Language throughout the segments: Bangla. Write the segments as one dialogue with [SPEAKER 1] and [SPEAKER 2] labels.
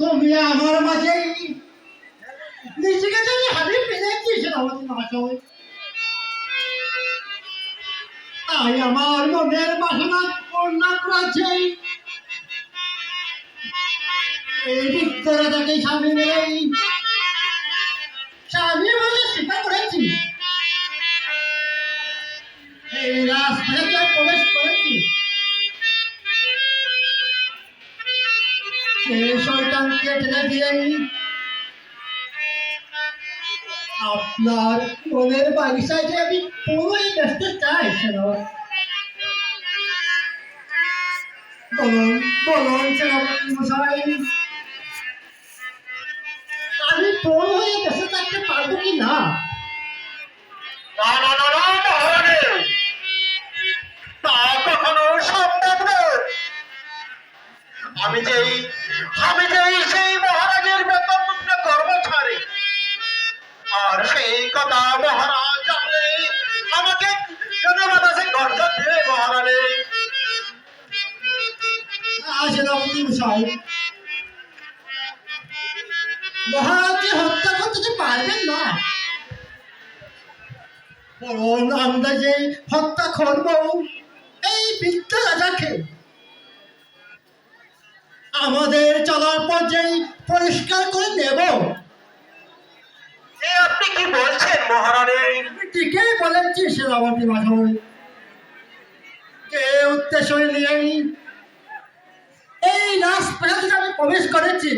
[SPEAKER 1] তুমি আমার মাঝে নিজেকে তুমি হারিয়ে ফেলেছিস আমাদের মহাশয়। তাই আমার মনের বাসনা পূর্ণ করেছে। এই বিদ্যাটাকে স্বামী মেলেই স্বামী বলে স্বীকার করেছি। এই রাস্তায় প্রবেশ করেছি। সেই শয়তানকে ঠেলে দিয়েই আপনার মনের বাগিচায় যে আমি পুরোই ব্যস্ত চাই সেনাপতি। বলুন বলুন সেনাপতি মশাই, আমি পুরো হয়ে ব্যস্ত থাকতে পারবো কি না?
[SPEAKER 2] তা কখনো সম্ভব নয়। আমি যেই সেই মহারাজের বেতনমুক্ত কর্মচারী, আর সেই কথা মহারাজ জানলে আমাকে জনবাতাসে গর্জন দেবে মহারানী।
[SPEAKER 1] সেনাপতি মশাই, মহারাজকে হত্যা করতে তো পারবেন না। বরং আমরা যে হত্যা করব এই বৃদ্ধ রাজাকে আমাদের চলার পর্যায়ে পরিষ্কার করে নেব।
[SPEAKER 2] আপনি কি বলছেন মহারানী?
[SPEAKER 1] ঠিকই বলেছি সেনাপতি মশাই। কে উদ্দেশ্য নিয়েই এই রাজপ্রাসাদে আমি প্রবেশ করেছি।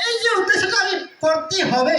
[SPEAKER 1] এই যে উদ্দেশ্যটা আমি করতে হবে